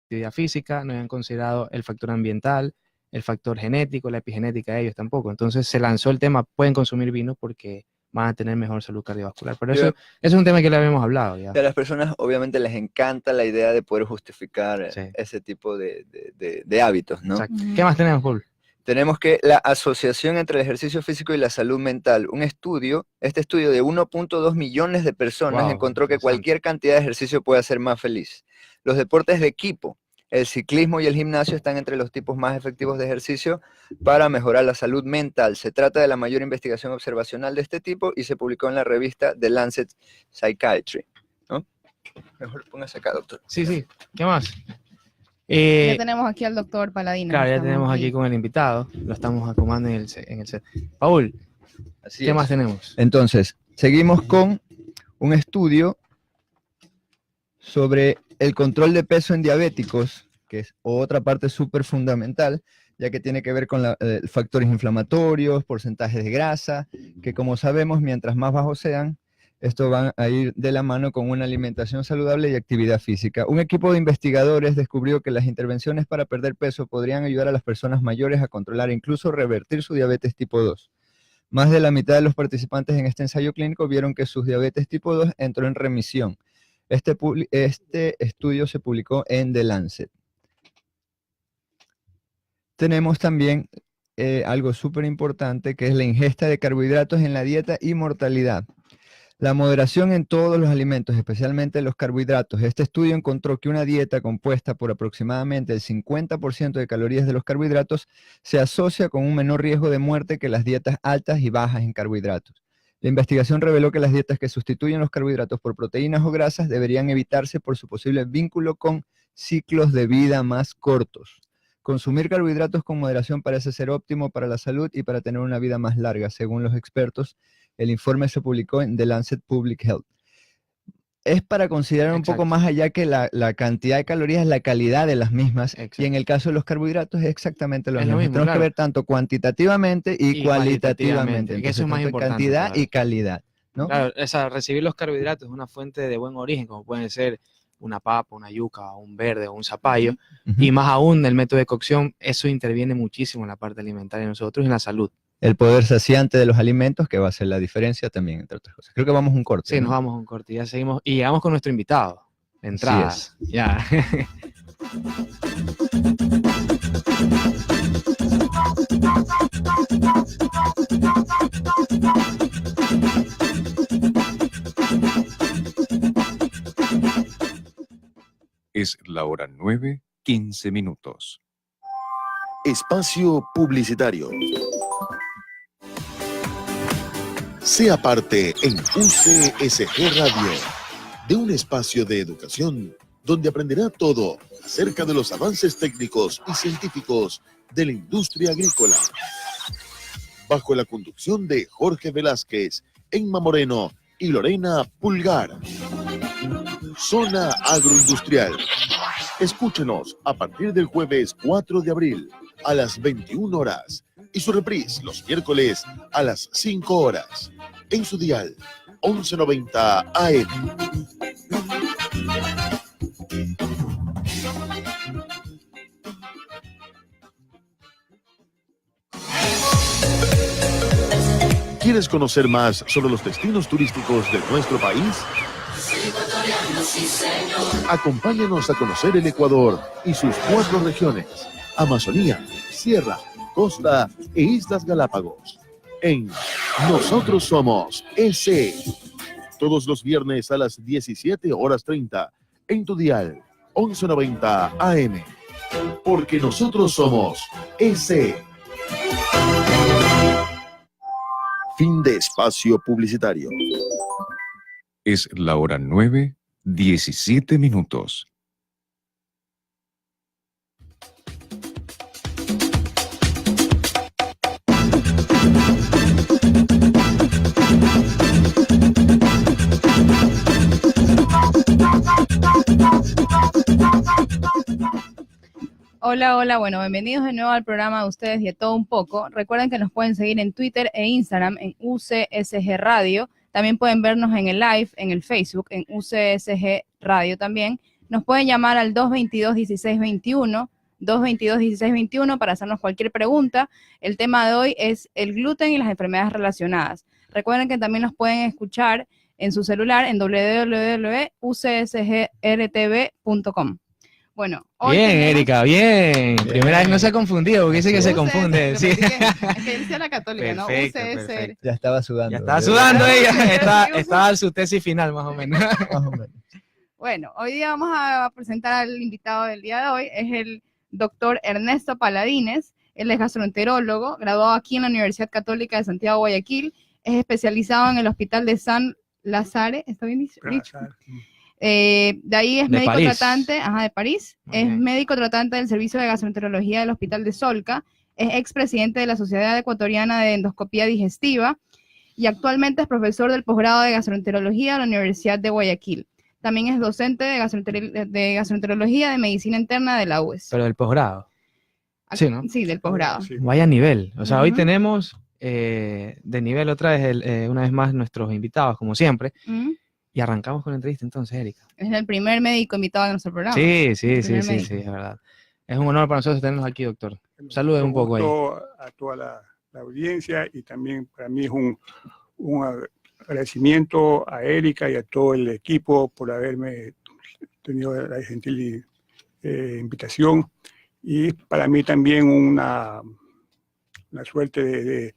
actividad física, no habían considerado el factor ambiental, el factor genético, la epigenética de ellos tampoco. Entonces se lanzó el tema, pueden consumir vino porque van a tener mejor salud cardiovascular. Pero eso es un tema que le habíamos hablado ya. Y a las personas obviamente les encanta la idea de poder justificar Sí. ese tipo de hábitos, ¿no? Exacto. ¿Qué más tenemos, Paul? Tenemos que la asociación entre el ejercicio físico y la salud mental. Este estudio de 1.2 millones de personas encontró que cualquier cantidad de ejercicio puede hacer más feliz. Los deportes de equipo, el ciclismo y el gimnasio están entre los tipos más efectivos de ejercicio para mejorar la salud mental. Se trata de la mayor investigación observacional de este tipo y se publicó en la revista The Lancet Psychiatry, ¿no? Mejor póngase acá, doctor. Sí, sí. ¿Qué más? Ya tenemos aquí al doctor Paladino. Claro, ya tenemos aquí con el invitado. Lo estamos acomodando en el set. Paul, ¿qué más tenemos? Entonces, seguimos con un estudio sobre el control de peso en diabéticos, que es otra parte súper fundamental, ya que tiene que ver con factores inflamatorios, porcentajes de grasa, que como sabemos, mientras más bajos sean, esto va a ir de la mano con una alimentación saludable y actividad física. Un equipo de investigadores descubrió que las intervenciones para perder peso podrían ayudar a las personas mayores a controlar e incluso revertir su diabetes tipo 2. Más de la mitad de los participantes en este ensayo clínico vieron que su diabetes tipo 2 entró en remisión. Este estudio se publicó en The Lancet. Tenemos también algo súper importante, que es la ingesta de carbohidratos en la dieta y mortalidad. La moderación en todos los alimentos, especialmente los carbohidratos. Este estudio encontró que una dieta compuesta por aproximadamente el 50% de calorías de los carbohidratos se asocia con un menor riesgo de muerte que las dietas altas y bajas en carbohidratos. La investigación reveló que las dietas que sustituyen los carbohidratos por proteínas o grasas deberían evitarse por su posible vínculo con ciclos de vida más cortos. Consumir carbohidratos con moderación parece ser óptimo para la salud y para tener una vida más larga, según los expertos. El informe se publicó en The Lancet Public Health. Es para considerar un poco más allá que la cantidad de calorías, la calidad de las mismas. Exacto. Y en el caso de los carbohidratos es exactamente lo mismo. Tenemos que ver tanto cuantitativamente y cualitativamente. Eso es más importante. Cantidad y calidad, ¿no? Claro, recibir los carbohidratos es una fuente de buen origen, como pueden ser una papa, una yuca, un verde o un zapallo. Y más aún, el método de cocción, eso interviene muchísimo en la parte alimentaria de nosotros y en la salud. El poder saciante de los alimentos, que va a hacer la diferencia también, entre otras cosas. Creo que vamos a un corte. Sí, ¿no? Nos vamos a un corte. Ya seguimos. Y llegamos con nuestro invitado. De entrada. Así es. Ya. Es la hora 9:15. Espacio publicitario. Sea parte en UCSG Radio de un espacio de educación donde aprenderá todo acerca de los avances técnicos y científicos de la industria agrícola. Bajo la conducción de Jorge Velázquez, Emma Moreno y Lorena Pulgar. Zona Agroindustrial. Escúchenos a partir del jueves 4 de abril a las 21 horas y su reprise los miércoles a las 5 horas en su dial 1190 AM. ¿Quieres conocer más sobre los destinos turísticos de nuestro país? Acompáñanos a conocer el Ecuador y sus 4 regiones: Amazonía, Sierra, Costa e Islas Galápagos. En Nosotros Somos EC. Todos los viernes a las 17:30 en tu dial 1190 AM. Porque nosotros somos EC. Fin de espacio publicitario. Es la hora 9:17. Hola, hola, bueno, bienvenidos de nuevo al programa de ustedes y de todo un poco. Recuerden que nos pueden seguir en Twitter e Instagram en UCSG Radio. También pueden vernos en el live, en el Facebook, en UCSG Radio también. Nos pueden llamar al 222-1621, 222-1621 para hacernos cualquier pregunta. El tema de hoy es el gluten y las enfermedades relacionadas. Recuerden que también nos pueden escuchar en su celular en www.ucsgrtv.com. Bueno, hoy Bien, tenemos... Erika, bien. Primera vez no se ha confundido, porque dice que se confunde. UCS, Sí. es que él sea la católica, ¿no? Perfecto, UCS. perfecto. Ya estaba sudando. Ya estaba ¿verdad? sudando Sí, ella, sí, estaba en su tesis final más o menos. Más o menos. Bueno, hoy día vamos a presentar al invitado del día de hoy, es el doctor Ernesto Paladines. Él es gastroenterólogo, graduado aquí en la Universidad Católica de Santiago, Guayaquil. Es especializado en el Hospital de San Lazare, ¿está bien dicho? De ahí es De médico París. tratante, de París. Muy Es bien. médico tratante del Servicio de Gastroenterología del Hospital de Solca. Es expresidente de la Sociedad Ecuatoriana de Endoscopía Digestiva y actualmente es profesor del posgrado de Gastroenterología de la Universidad de Guayaquil. También es docente de gastroenterología de medicina interna de la UES. Pero del posgrado. Sí, ¿no? Sí, del posgrado. Sí. Vaya nivel. O sea, hoy Ujú. tenemos de nivel otra vez, una vez más, nuestros invitados, como siempre. ¿Mm? Y arrancamos con la entrevista entonces, Erika. Es el primer médico invitado a nuestro programa. Sí, sí, El sí, primer sí, médico. sí, es verdad. Es un honor para nosotros tenernos aquí, doctor. Salude un poco ahí. A toda la audiencia, y también para mí es un agradecimiento a Erika y a todo el equipo por haberme tenido la gentil invitación, y para mí también una suerte de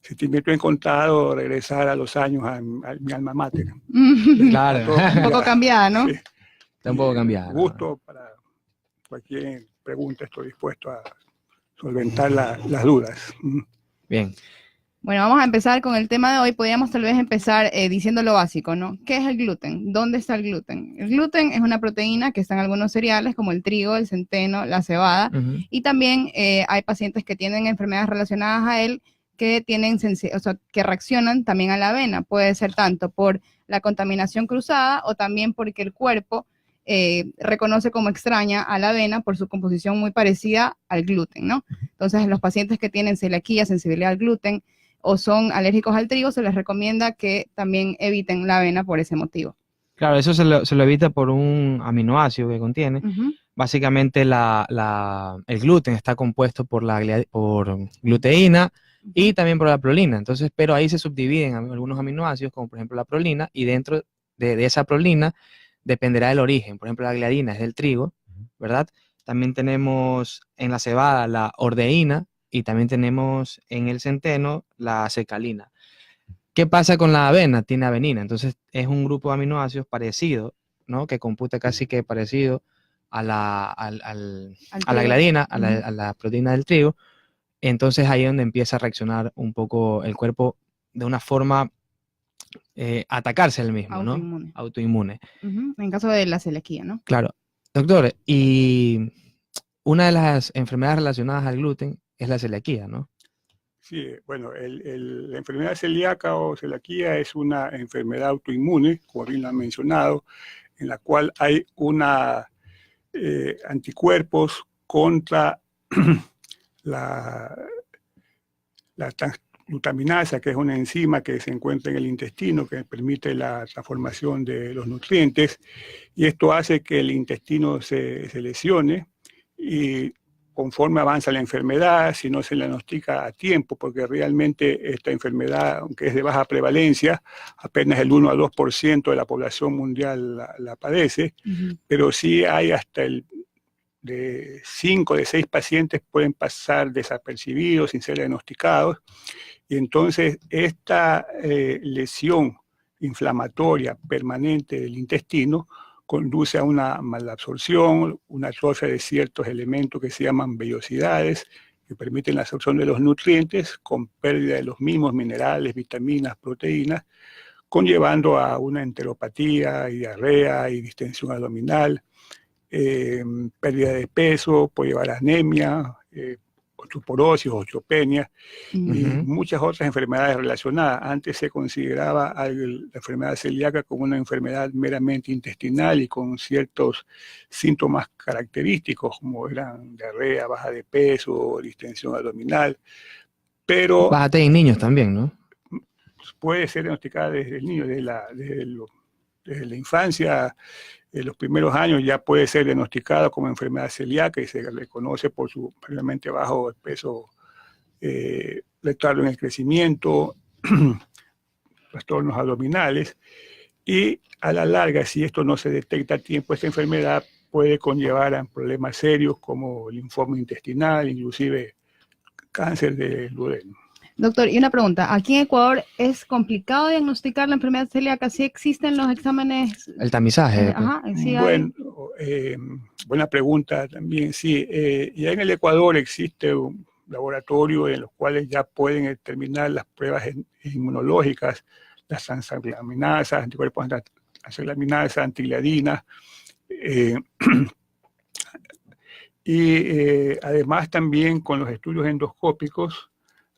sentimiento encontrado regresar a los años a mi alma mater. Claro. Un poco cambiada, ¿no? Sí. Está un poco Y cambiada, ¿no? Gusto para cualquier pregunta, estoy dispuesto a solventar las dudas. Bien. Bueno, vamos a empezar con el tema de hoy. Podríamos tal vez empezar diciendo lo básico, ¿no? ¿Qué es el gluten? ¿Dónde está el gluten? El gluten es una proteína que está en algunos cereales como el trigo, el centeno, la cebada, Ujú. y también hay pacientes que tienen enfermedades relacionadas a él que tienen, o sea, que reaccionan también a la avena. Puede ser tanto por la contaminación cruzada o también porque el cuerpo reconoce como extraña a la avena por su composición muy parecida al gluten, ¿no? Entonces, los pacientes que tienen celiaquía, sensibilidad al gluten o son alérgicos al trigo, se les recomienda que también eviten la avena por ese motivo. Claro, eso se lo evita por un aminoácido que contiene. Ujú. Básicamente el gluten está compuesto por gluteína y también por la prolina. Entonces, pero ahí se subdividen algunos aminoácidos, como por ejemplo la prolina, y dentro de esa prolina dependerá del origen. Por ejemplo, la gliadina es del trigo, ¿verdad? También tenemos en la cebada la ordeína y también tenemos en el centeno la secalina. ¿Qué pasa con la avena? Tiene avenina. Entonces, es un grupo de aminoácidos parecido, ¿no? Que computa casi que parecido a la gliadina, a la proteína del trigo. Entonces, ahí es donde empieza a reaccionar un poco el cuerpo de una forma atacarse al mismo, Autoinmune. ¿no? Autoinmune. Ujú. En caso de la celiaquía, ¿no? Claro. Doctor, y una de las enfermedades relacionadas al gluten es la celiaquía, ¿no? Sí, bueno, la enfermedad celíaca o celiaquía es una enfermedad autoinmune, como bien lo han mencionado, en la cual hay anticuerpos contra la transglutaminasa, que es una enzima que se encuentra en el intestino, que permite la transformación de los nutrientes, y esto hace que el intestino se lesione, y conforme avanza la enfermedad, si no se la diagnostica a tiempo, porque realmente esta enfermedad, aunque es de baja prevalencia, apenas el 1 a 2% de la población mundial la padece, pero sí hay hasta de 5 de 6 pacientes pueden pasar desapercibidos sin ser diagnosticados, y entonces esta lesión inflamatoria permanente del intestino conduce a una malabsorción, una atrofia de ciertos elementos que se llaman vellosidades, que permiten la absorción de los nutrientes con pérdida de los mismos minerales, vitaminas, proteínas, conllevando a una enteropatía y diarrea y distensión abdominal, pérdida de peso, puede llevar a anemia, osteoporosis, osteopenia y muchas otras enfermedades relacionadas. Antes se consideraba la enfermedad celíaca como una enfermedad meramente intestinal y con ciertos síntomas característicos, como eran diarrea, baja de peso, distensión abdominal, pero Bájate en niños también, ¿no? puede ser diagnosticada desde el niño, desde los desde la infancia, en los primeros años ya puede ser diagnosticada como enfermedad celíaca y se le conoce por su realmente bajo peso, retardo en el crecimiento, trastornos abdominales, y a la larga, si esto no se detecta a tiempo, esta enfermedad puede conllevar a problemas serios como linfoma intestinal, inclusive cáncer de duodeno. Doctor, y una pregunta, aquí en Ecuador es complicado diagnosticar la enfermedad celíaca, ¿sí existen los exámenes? El tamizaje. Ajá, sí hay. Bueno, buena pregunta también, sí. Ya en el Ecuador existe un laboratorio en los cuales ya pueden determinar las pruebas inmunológicas, las transaminases, anticuerpos transaminases, antigliadinas, y además también con los estudios endoscópicos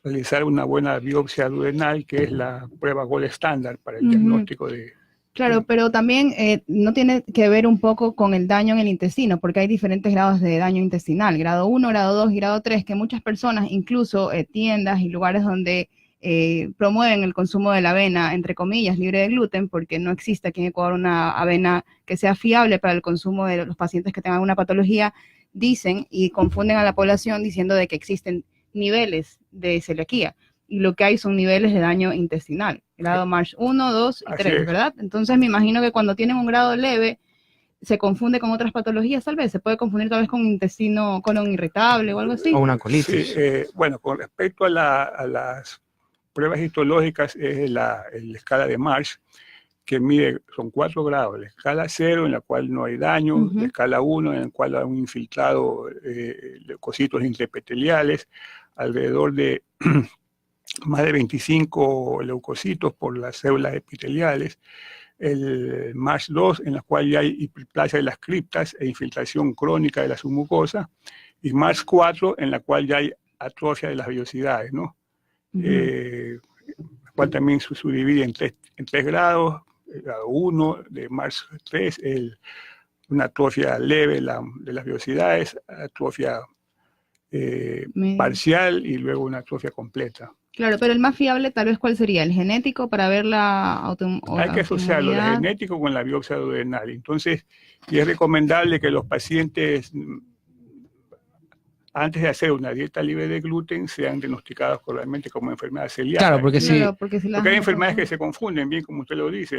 realizar una buena biopsia duodenal, que es la prueba gold estándar para el diagnóstico de... Claro, pero también no tiene que ver un poco con el daño en el intestino, porque hay diferentes grados de daño intestinal, grado 1, grado 2 y grado 3, que muchas personas, incluso tiendas y lugares donde promueven el consumo de la avena, entre comillas, libre de gluten, porque no existe aquí en Ecuador una avena que sea fiable para el consumo de los pacientes que tengan una patología, dicen y confunden a la población diciendo de que existen niveles de celiaquía, y lo que hay son niveles de daño intestinal, grado Marsh 1, 2 y 3, ¿verdad? Entonces me imagino que cuando tienen un grado leve, se confunde con otras patologías, tal vez, se puede confundir tal vez con intestino, colon irritable o algo así. O una colitis. Sí, bueno, con respecto a las pruebas histológicas, es la escala de Marsh, que mide, son 4 grados, la escala 0 en la cual no hay daño, la escala 1 en la cual hay un infiltrado leucocitos intraepiteliales, alrededor de más de 25 leucocitos por las células epiteliales, el Marsh 2 en la cual ya hay hiperplasia de las criptas e infiltración crónica de la submucosa, y Marsh 4 en la cual ya hay atrofia de las vellosidades, ¿no? La cual también se subdivide en tres grados. El grado 1 de Marsh 3, una atrofia leve de las vellosidades, atrofia parcial y luego una atrofia completa. Claro, pero el más fiable tal vez ¿cuál sería? ¿El genético para ver la Hay que asociarlo, el genético con la biopsia duodenal. Entonces, y es recomendable que los pacientes, antes de hacer una dieta libre de gluten, sean diagnosticados correctamente como enfermedad celíaca. Claro, porque sí. Porque hay enfermedades que se confunden bien, como usted lo dice.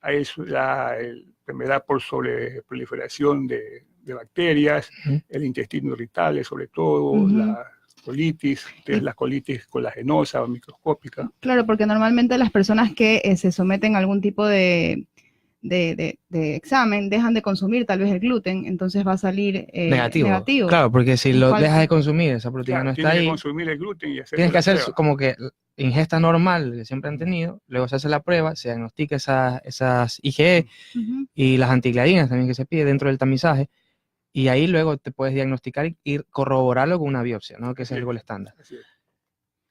Hay la enfermedad por sobreproliferación de bacterias, el intestino irritable sobre todo, la colitis, la colitis colagenosa o microscópica. Claro, porque normalmente las personas que se someten a algún tipo de examen dejan de consumir tal vez el gluten, entonces va a salir negativo. Claro, porque si lo dejas de consumir, esa proteína no está ahí. Tienes que consumir el gluten y hacer tienes que hacer prueba. como que ingesta normal que siempre han tenido, luego se hace la prueba, se diagnostica esas IgE y las antigliadinas también que se pide dentro del tamizaje, y ahí luego te puedes diagnosticar y corroborarlo con una biopsia, ¿no? Que es el gold estándar.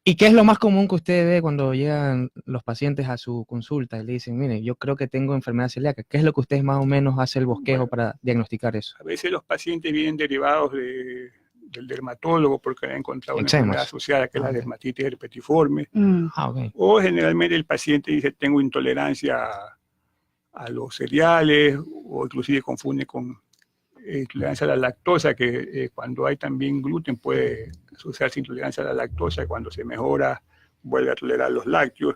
¿Y qué es lo más común que usted ve cuando llegan los pacientes a su consulta y le dicen, mire, yo creo que tengo enfermedad celíaca? ¿Qué es lo que usted más o menos hace el bosquejo para diagnsticar eso? A veces los pacientes vienen derivados del dermatólogo porque han encontrado una enfermedad asociada, que es la dermatitis herpetiforme. O generalmente el paciente dice, tengo intolerancia a los cereales, o inclusive confunde con intolerancia a la lactosa, que cuando hay también gluten puede asociarse intolerancia a la lactosa, y cuando se mejora vuelve a tolerar los lácteos,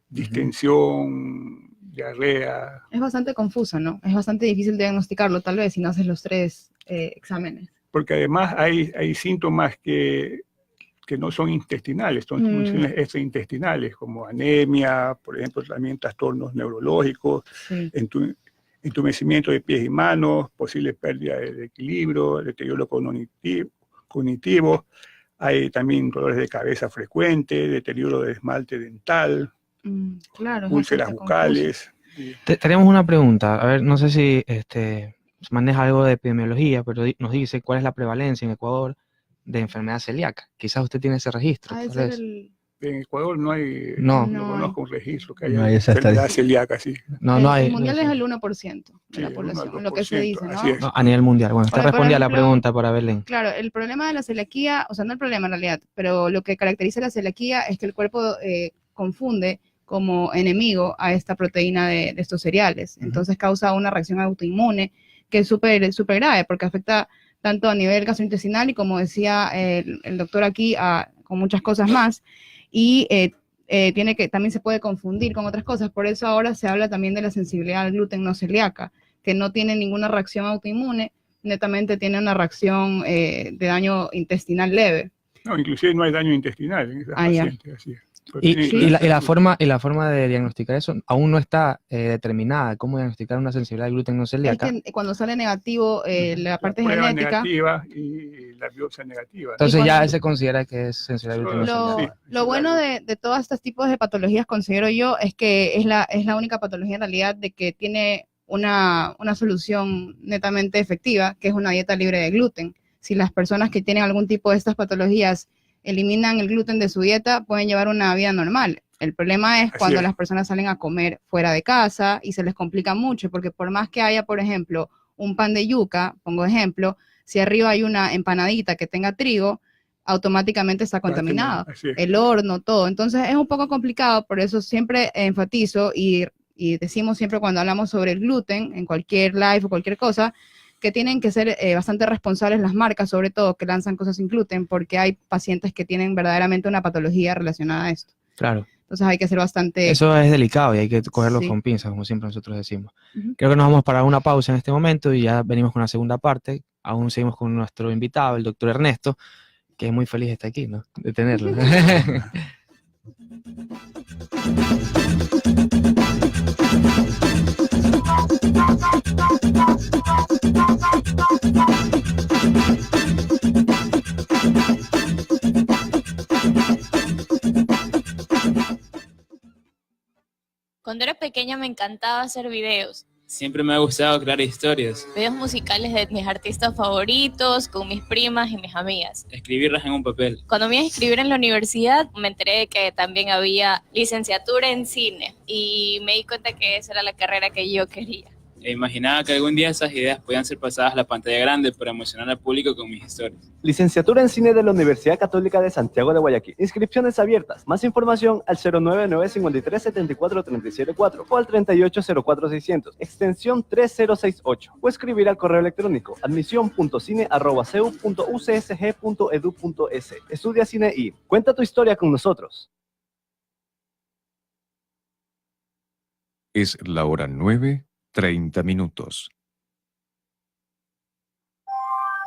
distensión, diarrea. Es bastante confuso, ¿no? Es bastante difícil diagnosticarlo tal vez si no haces los 3 exámenes. Porque además hay síntomas que no son intestinales, son funciones extraintestinales, como anemia, por ejemplo, también trastornos neurológicos, entumecimiento de pies y manos, posible pérdida de equilibrio, deterioro cognitivo. Hay también dolores de cabeza frecuentes, deterioro de esmalte dental, úlceras bucales. Tenemos una pregunta, a ver, no sé si maneja algo de epidemiología, pero nos dice cuál es la prevalencia en Ecuador de enfermedad celíaca. Quizás usted tiene ese registro. En Ecuador no hay, no conozco un registro que haya no hay esa enfermedad celíaca, sí. No hay. El mundial es el 1% de la población, lo que se dice, ¿no? A nivel mundial. Bueno, usted respondía a la pregunta para Belén. Claro, el problema de la celiaquía, o sea, no el problema en realidad, pero lo que caracteriza la celiaquía es que el cuerpo confunde como enemigo a esta proteína de estos cereales. Entonces causa una reacción autoinmune que es súper grave porque afecta tanto a nivel gastrointestinal y, como decía el doctor aquí, con muchas cosas más. Y también se puede confundir con otras cosas. Por eso ahora se habla también de la sensibilidad al gluten no celíaca, que no tiene ninguna reacción autoinmune, netamente tiene una reacción de daño intestinal leve. No, inclusive no hay daño intestinal en esas pacientes. Así es. Y la forma de diagnosticar eso aún no está determinada. ¿Cómo diagnosticar una sensibilidad al gluten no celíaca? Es que cuando sale negativo la parte prueba genética negativa y la biopsia negativa. Entonces ya se considera que es sensible al gluten no celíaca. Lo bueno de todos estos tipos de patologías, considero yo, es que es la única patología en realidad de que tiene una solución netamente efectiva, que es una dieta libre de gluten. Si las personas que tienen algún tipo de estas patologías eliminan el gluten de su dieta, pueden llevar una vida normal. El problema es cuando las personas salen a comer fuera de casa y se les complica mucho, porque por más que haya, por ejemplo, un pan de yuca, pongo ejemplo, si arriba hay una empanadita que tenga trigo, automáticamente está contaminado. El horno, todo. Entonces es un poco complicado, por eso siempre enfatizo y decimos siempre cuando hablamos sobre el gluten, en cualquier live o cualquier cosa, que tienen que ser bastante responsables las marcas, sobre todo, que lanzan cosas sin gluten, porque hay pacientes que tienen verdaderamente una patología relacionada a esto. Claro. Entonces hay que ser bastante... Eso es delicado y hay que cogerlo con pinzas, como siempre nosotros decimos. Creo que nos vamos para una pausa en este momento y ya venimos con la segunda parte. Aún seguimos con nuestro invitado, el doctor Ernesto, que es muy feliz de estar aquí, ¿no? De tenerlo. Cuando era pequeña me encantaba hacer videos. Siempre me ha gustado crear historias. Videos musicales de mis artistas favoritos, con mis primas y mis amigas. Escribirlas en un papel. Cuando me iba a inscribir en la universidad, me enteré de que también había licenciatura en cine. Y me di cuenta que esa era la carrera que yo quería. E imaginaba que algún día esas ideas podían ser pasadas a la pantalla grande para emocionar al público con mis historias. Licenciatura en Cine de la Universidad Católica de Santiago de Guayaquil. Inscripciones abiertas. Más información al 099-53-74374 o al 3804-600, extensión 3068. O escribir al correo electrónico admisión.cine@cu.ucsg.edu.es. Estudia cine y cuenta tu historia con nosotros. Es la hora 9:30.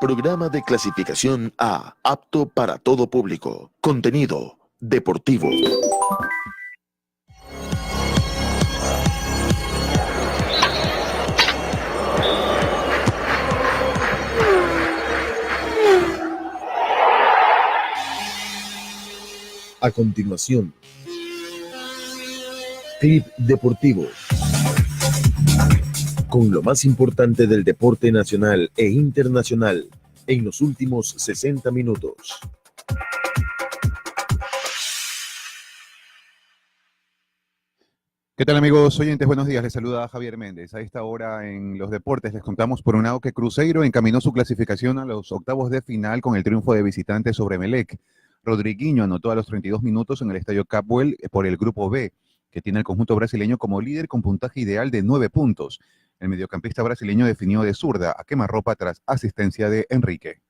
Programa de clasificación A, apto para todo público. Contenido deportivo. A continuación, clip deportivo. Con lo más importante del deporte nacional e internacional en los últimos 60 minutos. ¿Qué tal, amigos oyentes? Buenos días, les saluda Javier Méndez. A esta hora en los deportes les contamos por un lado que Cruzeiro encaminó su clasificación a los octavos de final con el triunfo de visitante sobre Emelec. Rodriguinho anotó a los 32 minutos en el Estadio Capwell por el Grupo B, que tiene el conjunto brasileño como líder con puntaje ideal de 9 puntos. El mediocampista brasileño definió de zurda a quemarropa tras asistencia de Enrique.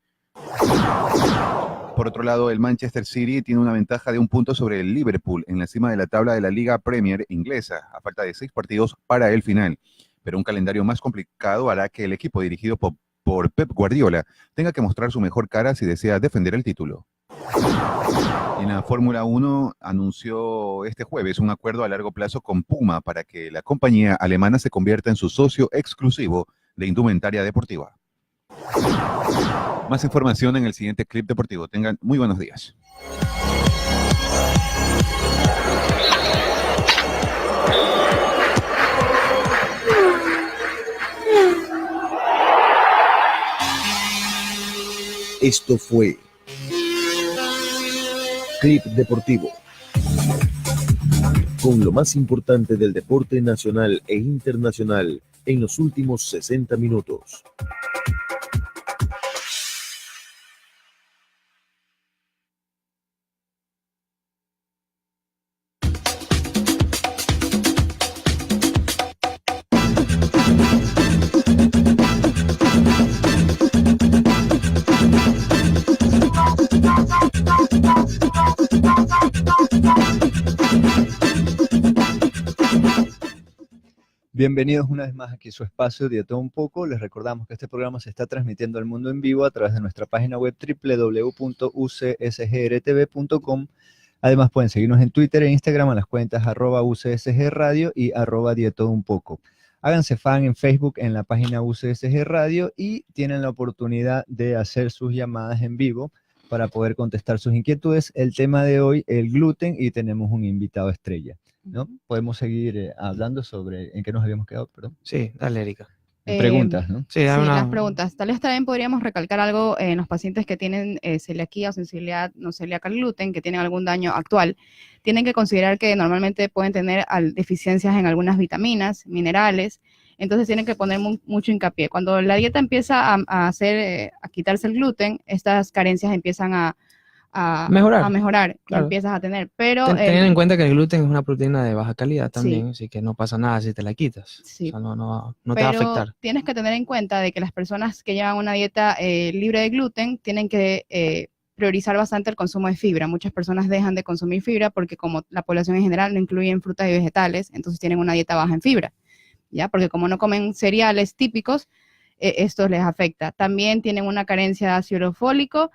Por otro lado, el Manchester City tiene una ventaja de 1 punto sobre el Liverpool en la cima de la tabla de la Liga Premier inglesa, a falta de 6 partidos para el final. Pero un calendario más complicado hará que el equipo dirigido por Pep Guardiola tenga que mostrar su mejor cara si desea defender el título. En la Fórmula 1 anunció este jueves un acuerdo a largo plazo con Puma para que la compañía alemana se convierta en su socio exclusivo de indumentaria deportiva. Más información en el siguiente clip deportivo. Tengan muy buenos días. Esto fue Clip Deportivo, con lo más importante del deporte nacional e internacional en los últimos 60 minutos. Bienvenidos una vez más aquí a su espacio Dieta Un Poco. Les recordamos que este programa se está transmitiendo al mundo en vivo a través de nuestra página web www.ucsgrtv.com. Además pueden seguirnos en Twitter e Instagram a las cuentas @UCSG y @Dietounpoco. Háganse fan en Facebook en la página UCSG Radio y tienen la oportunidad de hacer sus llamadas en vivo para poder contestar sus inquietudes. El tema de hoy, el gluten, y tenemos un invitado estrella, ¿no? Podemos seguir hablando sobre en qué nos habíamos quedado, perdón. Sí, dale, Erika. Preguntas, ¿no? Sí, dame las preguntas. Tal vez también podríamos recalcar algo en los pacientes que tienen celiaquía o sensibilidad no celíaca al gluten, que tienen algún daño actual. Tienen que considerar que normalmente pueden tener deficiencias en algunas vitaminas, minerales. Entonces tienen que poner mucho hincapié. Cuando la dieta empieza a quitarse el gluten, estas carencias empiezan a mejorar, claro. empiezas a tener. Pero teniendo en cuenta que el gluten es una proteína de baja calidad también, así que no pasa nada si te la quitas. Sí. O sea, no te va a afectar. Tienes que tener en cuenta de que las personas que llevan una dieta libre de gluten tienen que priorizar bastante el consumo de fibra. Muchas personas dejan de consumir fibra porque como la población en general no incluyen frutas y vegetales, entonces tienen una dieta baja en fibra, ¿ya? Porque como no comen cereales típicos, esto les afecta. También tienen una carencia de ácido fólico.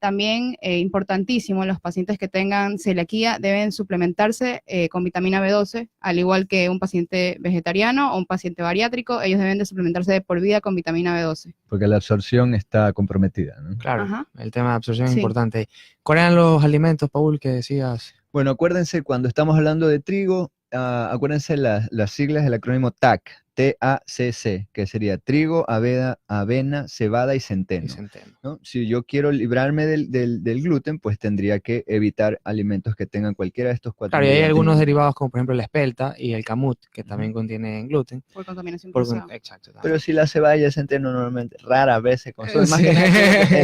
También, importantísimo, los pacientes que tengan celiaquía deben suplementarse con vitamina B12, al igual que un paciente vegetariano o un paciente bariátrico, ellos deben de suplementarse de por vida con vitamina B12. Porque la absorción está comprometida, ¿no? Claro, Ajá. el tema de absorción es importante. ¿Cuáles eran los alimentos, Paul, que decías? Bueno, acuérdense, cuando estamos hablando de trigo, acuérdense las siglas del acrónimo TAC, TACC, que sería trigo, avena, cebada y centeno. ¿No? Si yo quiero librarme del gluten, pues tendría que evitar alimentos que tengan cualquiera de estos cuatro. Claro, y hay algunos derivados como por ejemplo la espelta y el camut, que también contienen gluten. Por contaminación cruzada. Exacto. También. Pero si la cebada y el centeno normalmente, rara vez se consume. Más que nada,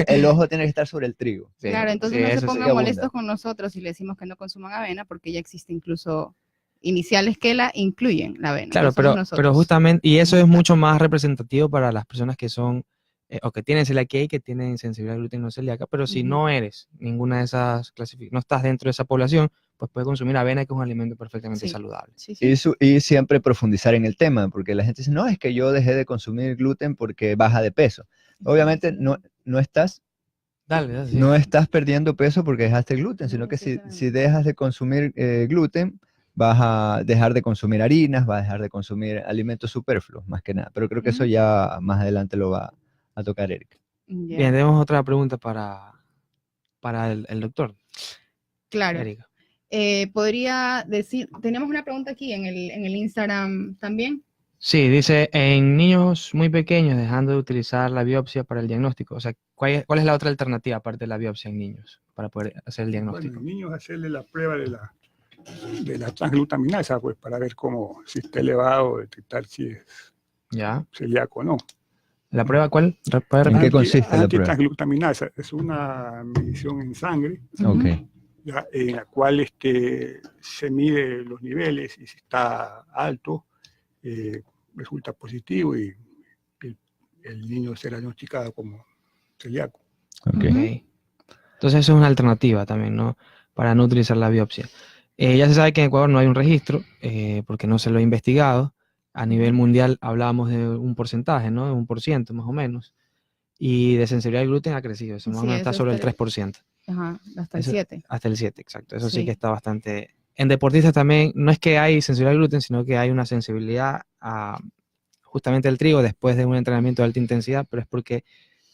el ojo tiene que estar sobre el trigo. Sí. Claro, entonces no se pongan molestos con nosotros si le decimos que no consuman avena, porque ya existe incluso iniciales que la incluyen, la avena. Claro, pero justamente, y eso es mucho más representativo para las personas que son, o que tienen celiaquía y que tienen sensibilidad al gluten no celíaca, pero si no eres ninguna de esas no estás dentro de esa población, pues puedes consumir avena, que es un alimento perfectamente saludable. Y siempre profundizar en el tema, porque la gente dice, no, es que yo dejé de consumir gluten porque baja de peso. Obviamente no estás... No estás perdiendo peso porque dejaste el gluten, sino que si dejas de consumir gluten, vas a dejar de consumir harinas, vas a dejar de consumir alimentos superfluos, más que nada. Pero creo que eso ya más adelante lo va a tocar Erika. Bien, tenemos otra pregunta para el doctor. Claro. Erika. Podría decir, tenemos una pregunta aquí en el Instagram también. Sí, dice, en niños muy pequeños dejando de utilizar la biopsia para el diagnóstico. O sea, ¿cuál es la otra alternativa aparte de la biopsia en niños para poder hacer el diagnóstico? Bueno, en niños hacerle la prueba de la transglutaminasa, pues para ver si está elevado, detectar si es celíaco o no. ¿La prueba cuál? ¿En qué consiste la prueba? Antitransglutaminasa es una medición en sangre, en la cual se mide los niveles y si está alto, resulta positivo y el niño será diagnosticado como celíaco. Entonces eso es una alternativa también, ¿no? Para no utilizar la biopsia. Ya se sabe que en Ecuador no hay un registro, porque no se lo ha investigado. A nivel mundial hablábamos de un porcentaje, ¿no? De 1% más o menos. Y de sensibilidad al gluten ha crecido, eso más o menos está sobre el 3%. Ajá, hasta el 7%. Hasta el 7%, exacto. Eso sí que está bastante... En deportistas también, no es que hay sensibilidad al gluten, sino que hay una sensibilidad a justamente al trigo después de un entrenamiento de alta intensidad, pero es porque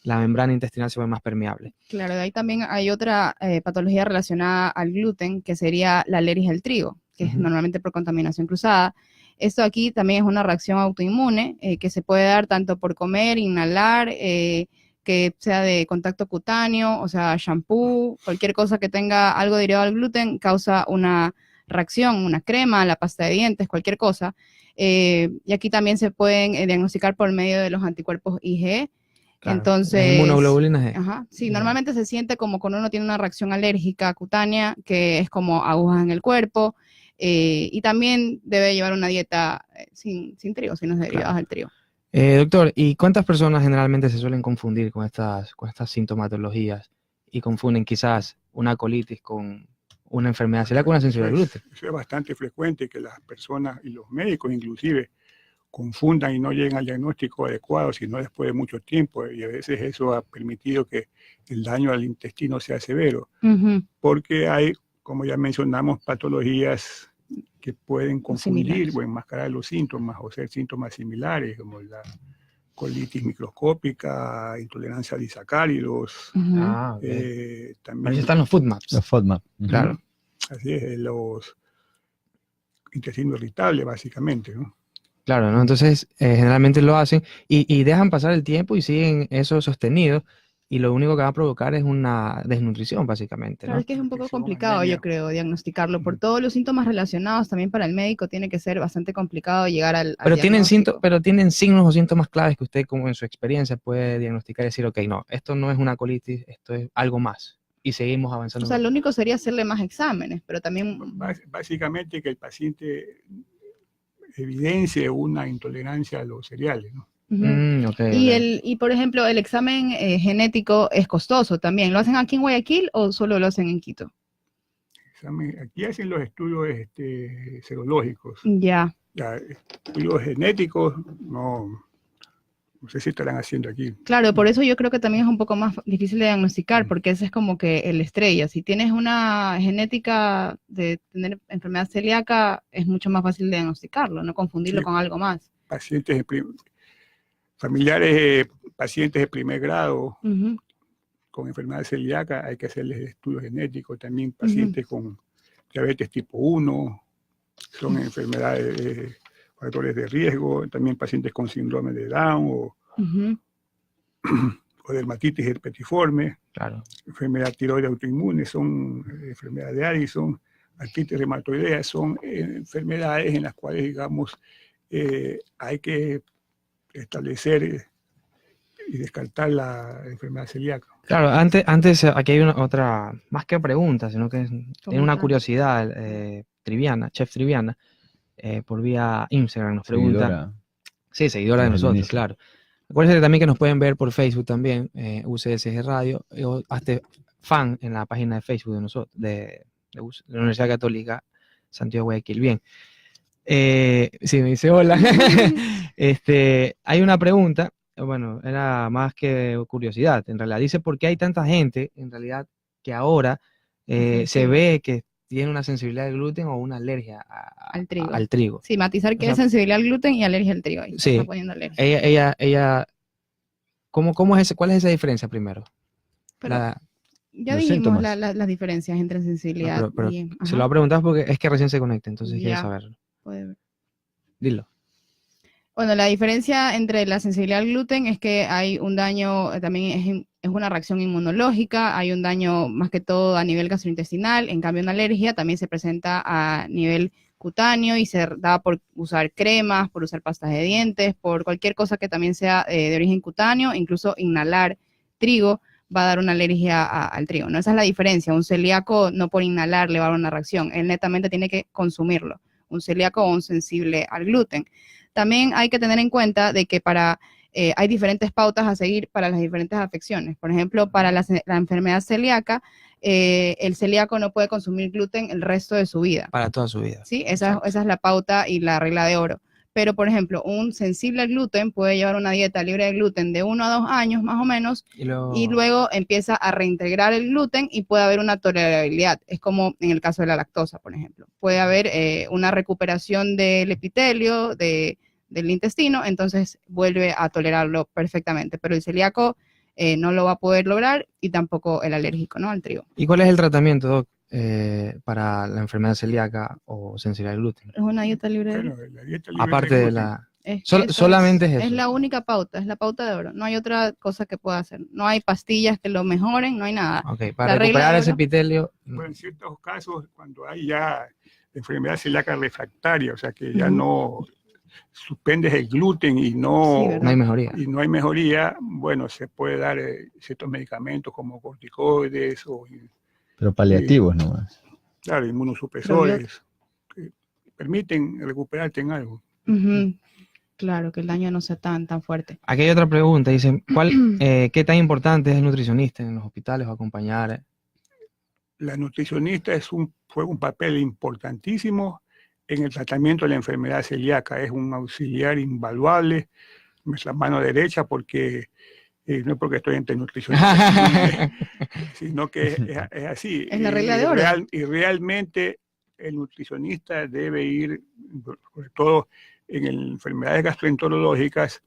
la membrana intestinal se vuelve más permeable. Claro, de ahí también hay otra patología relacionada al gluten, que sería la alergia al trigo, que es normalmente por contaminación cruzada. Esto aquí también es una reacción autoinmune que se puede dar tanto por comer, inhalar, que sea de contacto cutáneo, o sea, shampoo, cualquier cosa que tenga algo derivado al gluten causa una reacción, una crema, la pasta de dientes, cualquier cosa. Y aquí también se pueden diagnosticar por medio de los anticuerpos IgE. Claro, entonces, inmunoglobulinas G. Ajá, sí, normalmente se siente como cuando uno tiene una reacción alérgica cutánea, que es como agujas en el cuerpo, y también debe llevar una dieta sin trigo, sin los derivados del trigo. Doctor, ¿y cuántas personas generalmente se suelen confundir con estas sintomatologías y confunden quizás una colitis con una enfermedad celíaca, una sensibilidad al gluten. Eso es bastante frecuente que las personas y los médicos inclusive confundan y no lleguen al diagnóstico adecuado, sino después de mucho tiempo, y a veces eso ha permitido que el daño al intestino sea severo, porque hay, como ya mencionamos, patologías que pueden confundir Similares. o enmascarar los síntomas o ser síntomas similares, como la colitis microscópica, intolerancia a disacáridos, Ah, ok. también Ahí están los food maps. Los FODMAP. Claro. así es, los intestinos irritables, básicamente, ¿no? Claro, ¿no? Entonces, generalmente lo hacen y dejan pasar el tiempo y siguen eso sostenido y lo único que va a provocar es una desnutrición, básicamente, Claro, ¿no? es que es un poco Nutrición, complicado, anemia. yo creo, diagnosticarlo. Por todos los síntomas relacionados, también para el médico tiene que ser bastante complicado llegar al Pero tienen, diagnóstico. pero tienen signos o síntomas claves que usted, como en su experiencia, puede diagnosticar y decir, ok, no, esto no es una colitis, esto es algo más. Y seguimos avanzando. O sea, lo único sería hacerle más exámenes, pero también... Básicamente que el paciente evidencie una intolerancia a los cereales, ¿no? Ok, Y por ejemplo, el examen genético es costoso también. ¿Lo hacen aquí en Guayaquil o solo lo hacen en Quito? Aquí hacen los estudios serológicos. Ya. Ya, estudios genéticos, no sé si estarán haciendo aquí. Claro, por eso yo creo que también es un poco más difícil de diagnosticar, porque ese es como que el estrella. Si tienes una genética de tener enfermedad celíaca, es mucho más fácil de diagnosticarlo, no confundirlo Sí. con algo más. Pacientes familiares, pacientes de primer grado con enfermedad celíaca, hay que hacerles estudios genéticos. También pacientes con diabetes tipo 1, son enfermedades, factores de riesgo. También pacientes con síndrome de Down o dermatitis herpetiforme, claro. Enfermedad tiroidea autoinmune, son enfermedades de Addison, artritis reumatoidea, son enfermedades en las cuales, digamos, hay que establecer y descartar la enfermedad celíaca. Claro, antes aquí hay otra, más que pregunta, sino que tiene una curiosidad triviana, Chef Triviana, por vía Instagram nos pregunta. Seguidora. Sí, seguidora de nosotros, claro. Acuérdense también que nos pueden ver por Facebook también, UCSG Radio, o hasta fan en la página de Facebook de nosotros, de la Universidad Católica Santiago de Guayaquil. Bien. Sí, me dice hola. Hay una pregunta, bueno, era más que curiosidad, en realidad. Dice, ¿por qué hay tanta gente, en realidad, que ahora se ve que tiene una sensibilidad al gluten o una alergia al trigo? Sí, matizar que O sea, es sensibilidad al gluten y alergia al trigo. Ahí sí, está poniendo alergia. ella ¿cómo es cuál es esa diferencia primero? Pero ya los dijimos síntomas. las diferencias entre sensibilidad No, pero y... se lo va a preguntar porque es que recién se conecta, entonces quiere Ya. saberlo. Puede ver. Dilo. Bueno, la diferencia entre la sensibilidad al gluten es que hay un daño, también es una reacción inmunológica, hay un daño más que todo a nivel gastrointestinal, en cambio una alergia también se presenta a nivel cutáneo y se da por usar cremas, por usar pastas de dientes, por cualquier cosa que también sea de origen cutáneo, incluso inhalar trigo va a dar una alergia al trigo, ¿no? Esa es la diferencia. Un celíaco no por inhalar le va a dar una reacción, él netamente tiene que consumirlo, un celíaco o un sensible al gluten. También hay que tener en cuenta de que hay diferentes pautas a seguir para las diferentes afecciones. Por ejemplo, para la enfermedad celíaca, el celíaco no puede consumir gluten el resto de su vida. Para toda su vida. Sí, esa es la pauta y la regla de oro. Pero, por ejemplo, un sensible al gluten puede llevar una dieta libre de gluten de 1 a 2 años más o menos y luego empieza a reintegrar el gluten y puede haber una tolerabilidad. Es como en el caso de la lactosa, por ejemplo. Puede haber una recuperación del epitelio, del intestino, entonces vuelve a tolerarlo perfectamente. Pero el celíaco no lo va a poder lograr y tampoco el alérgico, ¿no? Al trigo. ¿Y cuál es el tratamiento, Doc, para la enfermedad celíaca o sensibilidad al gluten? Es una dieta libre de gluten. La dieta libre Aparte de de gluten. la... solamente es eso. Es la única pauta, es la pauta de oro. No hay otra cosa que pueda hacer. No hay pastillas que lo mejoren, no hay nada. Ok, para recuperar ese epitelio... Bueno, en ciertos casos, cuando hay ya enfermedad celíaca refractaria, o sea que ya no suspendes el gluten y no hay mejoría. Y no hay mejoría, bueno, se puede dar ciertos medicamentos como corticoides o... Pero paliativos nomás. Claro, inmunosupresores que permiten recuperarte en algo. Claro, que el daño no sea tan fuerte. Aquí hay otra pregunta, dice, ¿qué tan importante es el nutricionista en los hospitales o acompañar la nutricionista juega un papel importantísimo en el tratamiento de la enfermedad celíaca. Es un auxiliar invaluable, nuestra mano derecha, porque no es porque estoy entre nutricionistas, sino que es así. Es la regla de oro. Y realmente el nutricionista debe ir, sobre todo en enfermedades gastroenterológicas,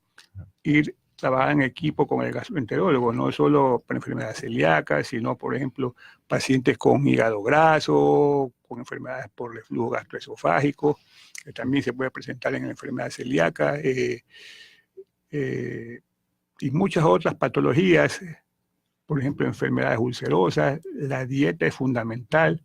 ir trabajar en equipo con el gastroenterólogo, no solo para enfermedades celíacas, sino, por ejemplo, pacientes con hígado graso, con enfermedades por reflujo gastroesofágico, que también se puede presentar en la enfermedad celíaca, y muchas otras patologías, por ejemplo, enfermedades ulcerosas. La dieta es fundamental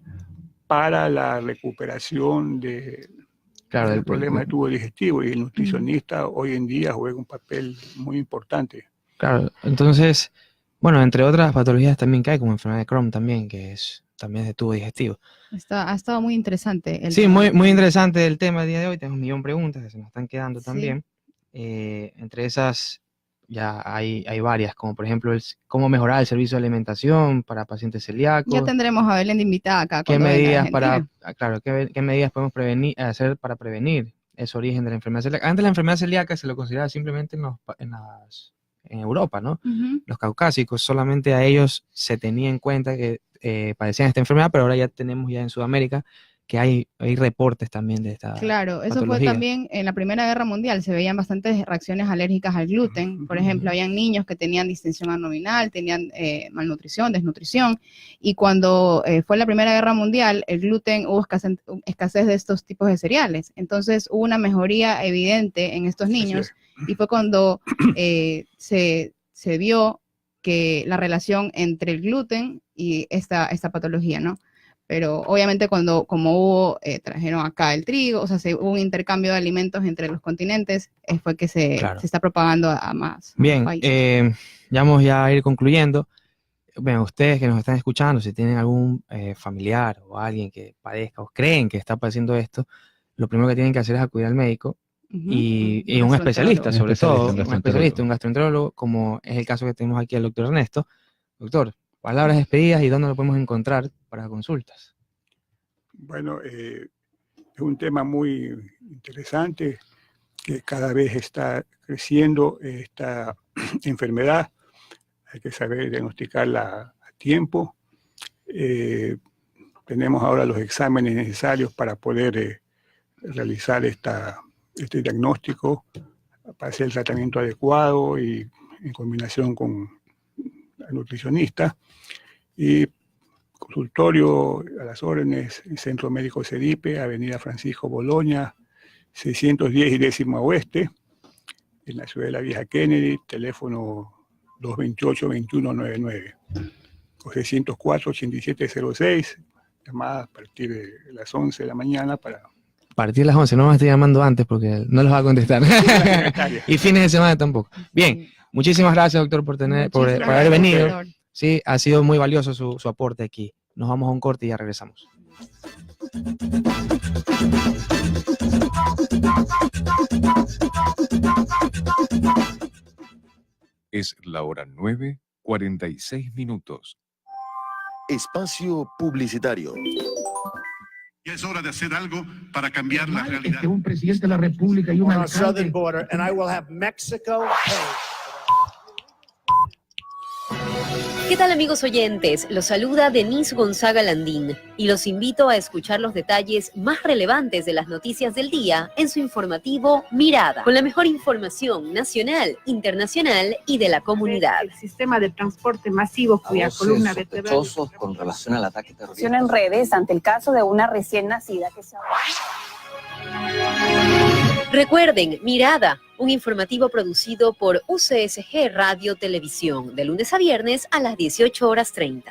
para la recuperación del problema de tubo digestivo, y el nutricionista hoy en día juega un papel muy importante. Claro, entonces, bueno, entre otras patologías también que hay, como enfermedad de Crohn también, que también es de tubo digestivo. Ha estado muy interesante. Sí, muy interesante el tema del día de hoy. Tenemos 1.000.000 de preguntas que se nos están quedando también. Entre esas ya hay varias, como por ejemplo cómo mejorar el servicio de alimentación para pacientes celíacos. Ya tendremos a Belén de invitada acá. ¿Qué medidas qué medidas podemos hacer para prevenir ese origen de la enfermedad celíaca? Antes la enfermedad celíaca se lo consideraba simplemente en Europa, ¿no? Los caucásicos, solamente a ellos se tenía en cuenta que padecían esta enfermedad, pero ahora ya tenemos en Sudamérica que hay reportes también de esta Claro, eso patología. fue también en la Primera Guerra Mundial, se veían bastantes reacciones alérgicas al gluten. Por ejemplo, habían niños que tenían distensión abdominal, tenían malnutrición, desnutrición, y cuando fue la Primera Guerra Mundial, el gluten, hubo escasez de estos tipos de cereales. Entonces hubo una mejoría evidente en estos niños, y fue cuando se vio que la relación entre el gluten y esta patología, ¿no? Pero obviamente trajeron acá el trigo, o sea, hubo un intercambio de alimentos entre los continentes, fue que se está propagando a más países. Ya vamos a ir concluyendo. Bueno, ustedes que nos están escuchando, si tienen algún familiar o alguien que padezca o creen que está padeciendo esto, lo primero que tienen que hacer es acudir al médico y un especialista, sobre todo, un especialista, un gastroenterólogo, como es el caso que tenemos aquí al doctor Ernesto. Doctor, palabras despedidas y dónde lo podemos encontrar para consultas. Bueno, es un tema muy interesante, que cada vez está creciendo esta enfermedad. Hay que saber diagnosticarla a tiempo. Tenemos ahora los exámenes necesarios para poder realizar este diagnóstico, para hacer el tratamiento adecuado y en combinación con el nutricionista. Y consultorio a las órdenes, el Centro Médico CEDIPE, Avenida Francisco Bologna, 610 y 10ª Oeste, en la ciudad de la Vieja Kennedy, teléfono 228-2199, o 604-8706, llamadas a partir de las 11 de la mañana para... A partir de las 11, no me estoy llamando antes porque no los va a contestar. Y fines de semana tampoco. Bien, muchísimas gracias, doctor, por haber venido. Doctor. Sí, ha sido muy valioso su aporte aquí. Nos vamos a un corte y ya regresamos. Es la hora 9:46. Espacio publicitario. Ya es hora de hacer algo para cambiar la realidad. Un presidente de la República y un southern border, and I will have Mexico pay. ¿Qué tal, amigos oyentes? Los saluda Denise Gonzaga Landín y los invito a escuchar los detalles más relevantes de las noticias del día en su informativo Mirada, con la mejor información nacional, internacional y de la comunidad. El sistema de transporte masivo cuya columna vertebral con relación al ataque terrorista. En redes ante el caso de una recién nacida que se... Recuerden, Mirada, un informativo producido por UCSG Radio Televisión, de lunes a viernes a las 18:30.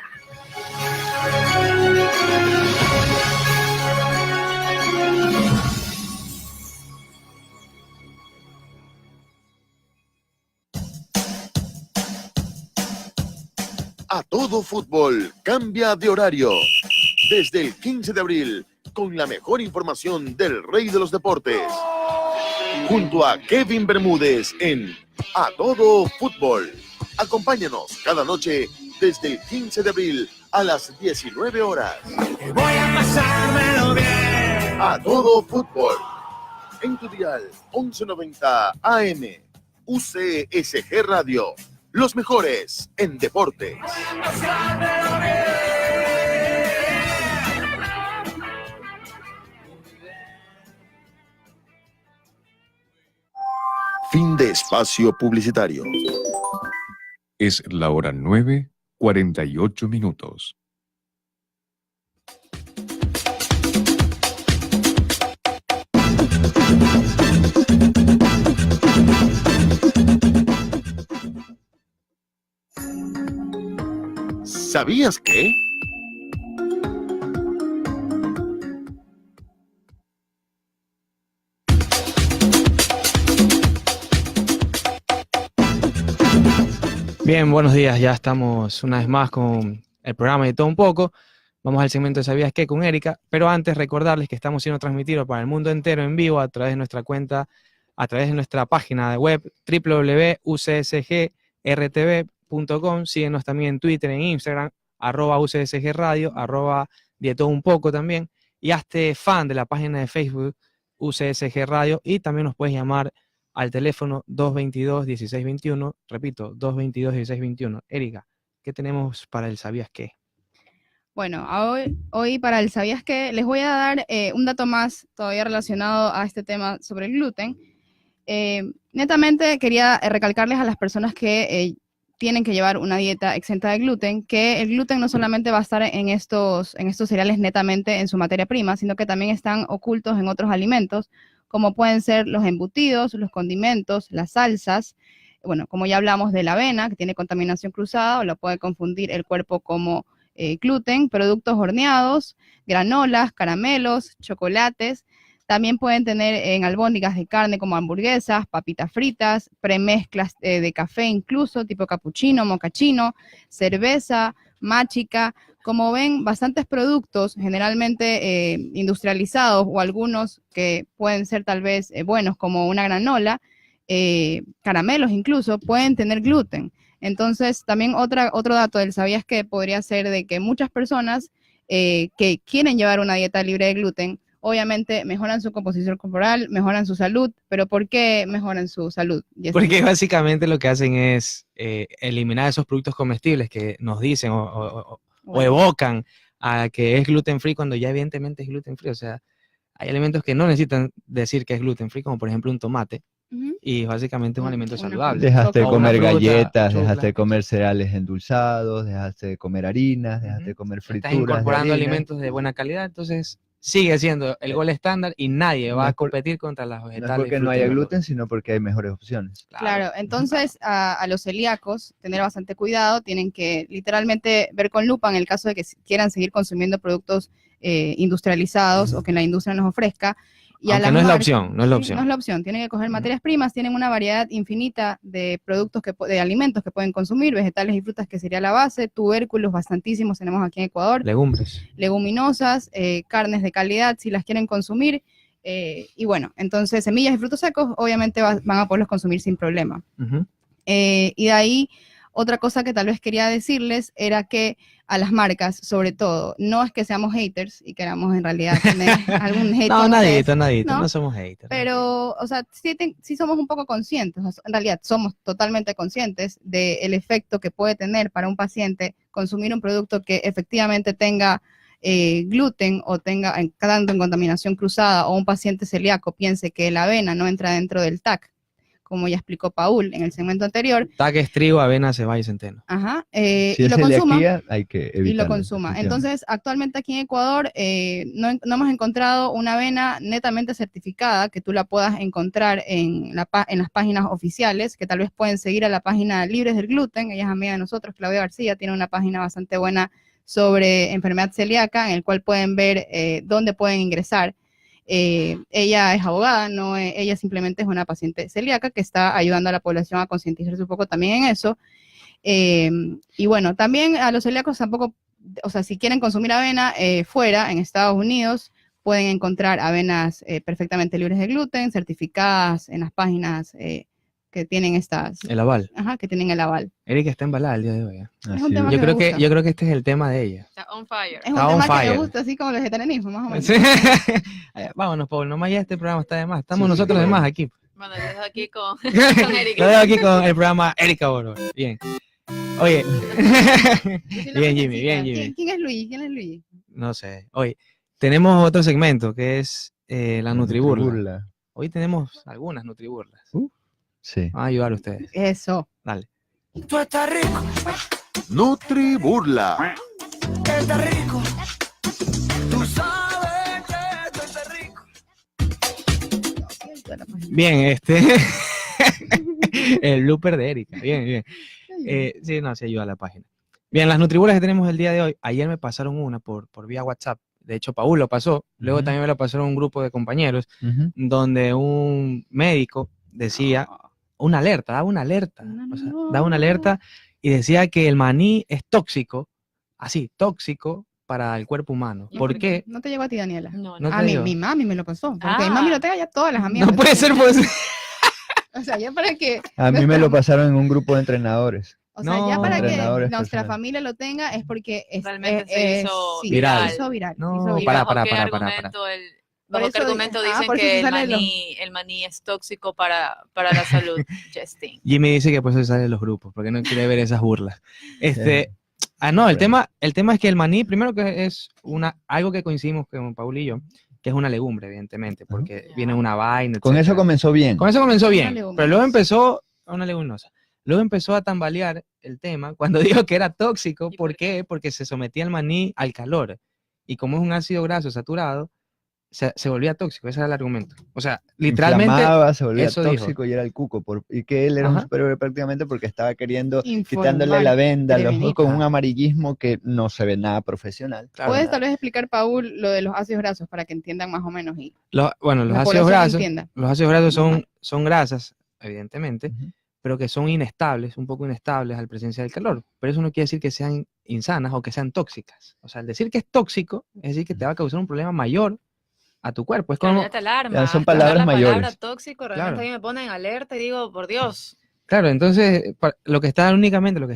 A Todo Fútbol cambia de horario. Desde el 15 de abril, con la mejor información del rey de los deportes. Junto a Kevin Bermúdez en A Todo Fútbol. Acompáñanos cada noche desde el 15 de abril a las 19 horas. Voy a pasármelo bien. A todo fútbol. En tu dial 1190 AM. UCSG Radio. Los mejores en deportes. Voy a pasármelo bien. Fin de espacio publicitario. Es la hora 9:48. ¿Sabías que? Bien, buenos días. Ya estamos una vez más con el programa de todo un poco. Vamos al segmento de ¿Sabías qué? Con Erika. Pero antes recordarles que estamos siendo transmitidos para el mundo entero en vivo a través de nuestra cuenta, a través de nuestra página de web www.ucsgrtv.com. Síguenos también en Twitter, en Instagram, @UCSG-radio, de todo un poco también. Y hazte fan de la página de Facebook UCSG Radio y también nos puedes llamar al teléfono 222-1621, repito, 222-1621. Erika, ¿qué tenemos para el ¿Sabías qué? Bueno, hoy para el ¿Sabías qué? Les voy a dar un dato más todavía relacionado a este tema sobre el gluten. Netamente quería recalcarles a las personas que tienen que llevar una dieta exenta de gluten, que el gluten no solamente va a estar en estos cereales netamente en su materia prima, sino que también están ocultos en otros alimentos, como pueden ser los embutidos, los condimentos, las salsas. Bueno, como ya hablamos de la avena, que tiene contaminación cruzada, o lo puede confundir el cuerpo como gluten, productos horneados, granolas, caramelos, chocolates. También pueden tener en albóndigas de carne como hamburguesas, papitas fritas, premezclas de café incluso, tipo cappuccino, mocachino, cerveza, machica. Como ven, bastantes productos generalmente industrializados o algunos que pueden ser tal vez buenos como una granola, caramelos incluso, pueden tener gluten. Entonces, también otro dato del ¿Sabías qué? Podría ser de que muchas personas que quieren llevar una dieta libre de gluten, obviamente mejoran su composición corporal, mejoran su salud, pero ¿por qué mejoran su salud? Porque básicamente lo que hacen es eliminar esos productos comestibles que nos dicen o evocan a que es gluten free cuando ya evidentemente es gluten free. O sea, hay alimentos que no necesitan decir que es gluten free, como por ejemplo un tomate, y básicamente es un alimento saludable. Dejaste de O comer una fruta, galletas, chocla. dejaste de comer cereales endulzados, dejaste de comer harinas, dejaste de comer frituras. Estás incorporando de harina. alimentos de buena calidad, entonces sigue siendo el gol estándar y nadie va a competir contra las No vegetales. es porque no frutas y haya verduras. gluten, sino porque hay mejores opciones. Claro, entonces a los celíacos tener bastante cuidado, tienen que literalmente ver con lupa en el caso de que quieran seguir consumiendo productos industrializados o que la industria nos ofrezca. Y Aunque no es la opción, no es la Sí, opción. no es la opción, tienen que coger materias primas, tienen una variedad infinita de productos, de alimentos que pueden consumir, vegetales y frutas que sería la base, tubérculos bastantísimos tenemos aquí en Ecuador, Legumbres. leguminosas, carnes de calidad si las quieren consumir, y bueno, entonces semillas y frutos secos obviamente van a poderlos consumir sin problema. Y de ahí, otra cosa que tal vez quería decirles era que a las marcas, sobre todo, no es que seamos haters y queramos en realidad tener algún hate. No, con nadito, ustedes, no somos haters. Pero, o sea, sí somos un poco conscientes, o sea, en realidad somos totalmente conscientes del efecto que puede tener para un paciente consumir un producto que efectivamente tenga gluten o tenga tanto en contaminación cruzada, o un paciente celíaco piense que la avena no entra dentro del TAC, como ya explicó Paul en el segmento anterior. TAC es trigo, avena, cebada y centeno. Ajá, Si y es lo consuma. celiaquía, hay que evitarlo. Y lo consuma. Entonces, actualmente aquí en Ecuador no hemos encontrado una avena netamente certificada que tú la puedas encontrar en las páginas oficiales, que tal vez pueden seguir a la página Libres del Gluten. Ella es amiga de nosotros, Claudia García, tiene una página bastante buena sobre enfermedad celíaca, en el cual pueden ver dónde pueden ingresar. Ella es abogada, ella simplemente es una paciente celíaca que está ayudando a la población a concientizarse un poco también en eso. Y bueno, también a los celíacos tampoco, o sea, si quieren consumir avena fuera, en Estados Unidos, pueden encontrar avenas perfectamente libres de gluten, certificadas en las páginas que que tienen El aval. que tienen el aval. Erika está embalada el día de hoy. Es un tema Yo que creo me que gusta. yo creo que este es el tema de ella. Está on fire. Es un Está on tema que me fire. gusta, así como el vegetarianismo, más o menos. Sí. Vámonos, Paul, nomás ya este programa está de más. Estamos nosotros de más aquí. Bueno, yo dejo aquí con Erika. Lo dejo aquí con el programa Erika Boro. Bien. Oye. Bien, Jimmy, bien, Jimmy. ¿Quién es Luis? ¿Quién es Luis? No sé. Oye, tenemos otro segmento que es la Nutriburla. Nutriburla. Hoy tenemos algunas Nutriburlas. Sí. Van a ayudar a ustedes. Eso. Dale. Tú estás rico, Nutriburla. estás rico. Tú sabes que tú estás rico. Bien, el blooper de Erika. Bien, bien. Sí, no, sí ayuda a la página. Bien, las Nutriburlas que tenemos el día de hoy. Ayer me pasaron una por vía WhatsApp. De hecho, Paul lo pasó. Luego también me lo pasaron un grupo de compañeros donde un médico decía una alerta, daba una alerta. O sea, daba una alerta y decía que el maní es tóxico, así, tóxico para el cuerpo humano. ¿Por qué? No te llegó a ti, Daniela. No A te mí, llegó. mi mami me lo pasó. Porque mi mami lo tenga ya todas las amigas. No puede ser, pues. O sea, ya para que... A mí me lo pasaron en un grupo de entrenadores. O sea, ya para que Entrenadores nuestra personales. familia lo tenga es porque Realmente se hizo sí, viral. se hizo viral. No, se hizo viral. para. ¿Bajo qué argumento Por dicen eso que sale el maní es tóxico para la salud, Justin? Jimmy dice que por eso sale de los grupos, porque no quiere ver esas burlas. No, el tema es que el maní, primero que es algo que coincidimos con Paul y yo, que es una legumbre, evidentemente, porque viene una vaina, Con eso etcétera. comenzó bien. Con eso comenzó Una bien, leguminosa. pero luego empezó una leguminosa. Luego empezó a tambalear el tema cuando dijo que era tóxico. ¿Por qué? Porque se sometía el maní al calor. Y como es un ácido graso saturado, se volvía tóxico. Ese era el argumento. O sea, literalmente. Inflamaba, se volvía eso dijo. tóxico y era el cuco. Y que él era un Ajá. superhéroe prácticamente porque estaba queriendo, Informar, quitándole la venda a los ojos prevenir. con un amarillismo que no se ve nada profesional. Claro. ¿Puedes tal vez explicar, Paul, lo de los ácidos grasos para que entiendan más o menos? Y Bueno, los la ácidos población grasos. entienda. Los ácidos grasos son grasas, evidentemente, pero que son inestables, un poco inestables al presencia del calor. Pero eso no quiere decir que sean insanas o que sean tóxicas. O sea, el decir que es tóxico es decir que te va a causar un problema mayor a tu cuerpo. Es como, Ya te alarma. Ya son hasta dar palabras la palabra mayores. tóxico, realmente Claro. a mí me pone en alerta y digo, por Dios. claro, entonces lo que está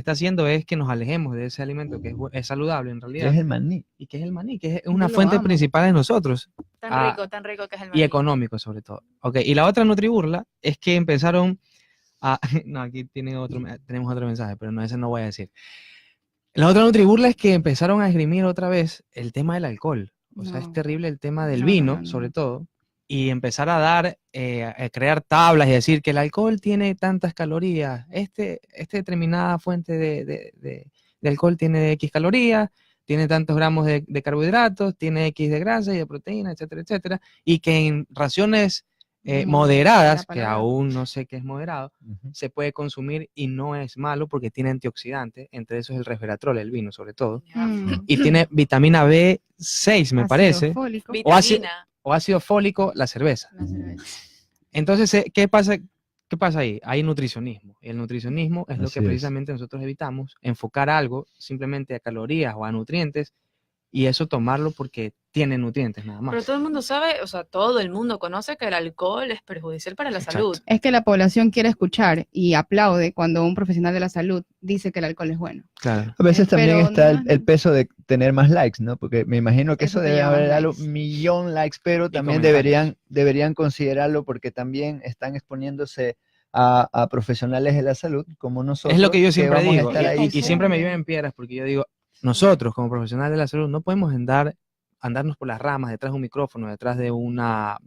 haciendo es que nos alejemos de ese alimento que es saludable en ¿Qué realidad. es el maní? Y que es el maní, que es una lo fuente amo. principal de nosotros. Tan rico que es el maní. Y económico sobre todo. Ok, y la otra Nutriburla es que empezaron a... No, aquí tenemos otro mensaje, pero no, ese no voy a decir. La otra Nutriburla es que empezaron a esgrimir otra vez el tema del alcohol. O sea, es No. terrible el tema del No, vino, no, no. sobre todo, y empezar a a crear tablas y decir que el alcohol tiene tantas calorías, esta determinada fuente de alcohol tiene X calorías, tiene tantos gramos de carbohidratos, tiene X de grasa y de proteína, etcétera, etcétera, y que en raciones moderadas, que palabra. aún no sé qué es moderado, se puede consumir y no es malo porque tiene antioxidantes, entre esos el resveratrol, el vino sobre todo, y tiene vitamina B6, me Ácido parece, fólico. Vitamina. o ácido fólico, la cerveza. La cerveza. Entonces, ¿qué pasa ahí? Hay nutricionismo. Y el nutricionismo es lo Así que es. precisamente nosotros evitamos, enfocar algo simplemente a calorías o a nutrientes, y eso tomarlo porque tiene nutrientes nada más. Pero todo el mundo sabe, o sea, todo el mundo conoce que el alcohol es perjudicial para la Exacto. salud. Es que la población quiere escuchar y aplaude cuando un profesional de la salud dice que el alcohol es bueno. Claro. A veces Pero también está no- el peso de tener más likes, ¿no? Porque me imagino que Eso eso te debe lleva haber más dado likes. 1.000.000 likes, pero también comentarios. deberían considerarlo porque también están exponiéndose a profesionales de la salud como nosotros. Es lo que yo siempre vamos a digo, estar ahí y siempre me llueven piedras porque yo digo, nosotros como profesionales de la salud no podemos andarnos por las ramas detrás de un micrófono, detrás de una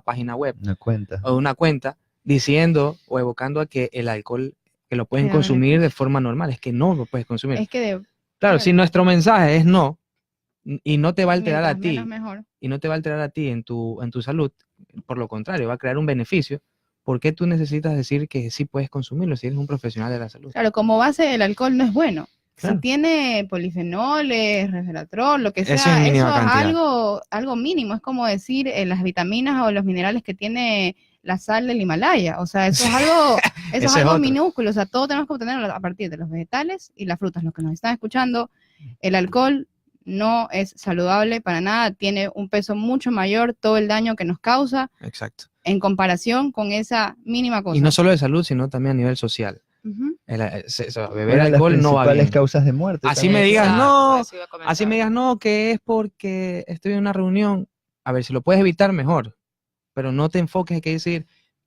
página web Una cuenta. o de una cuenta diciendo o evocando a que el alcohol que lo pueden Claro. consumir de forma normal, es que no lo puedes consumir. Es que Claro, claro. si nuestro mensaje es no y no te va a alterar a mientras ti menos mejor. y no te va a alterar a ti en tu salud, por lo contrario, va a crear un beneficio. ¿Por qué tú necesitas decir que sí puedes consumirlo si eres un profesional de la salud? Claro, como base el alcohol no es bueno. Claro. Si tiene polifenoles, resveratrol, lo que Eso sea, es mínima eso es cantidad. algo mínimo. Es como decir las vitaminas o los minerales que tiene la sal del Himalaya. O sea, eso es algo, eso Ese es es algo otro. minúsculo. O sea, todo tenemos que obtenerlo a partir de los vegetales y las frutas. Los que nos están escuchando, el alcohol no es saludable para nada. Tiene un peso mucho mayor, todo el daño que nos causa. Exacto. en comparación con esa mínima cosa. Y no solo de salud, sino también a nivel social. Ujú. Beber alcohol no va bien. Principales causas de muerte. Así me digas, no, que es porque estoy en una reunión. A ver, si lo puedes evitar, mejor. Pero no te enfoques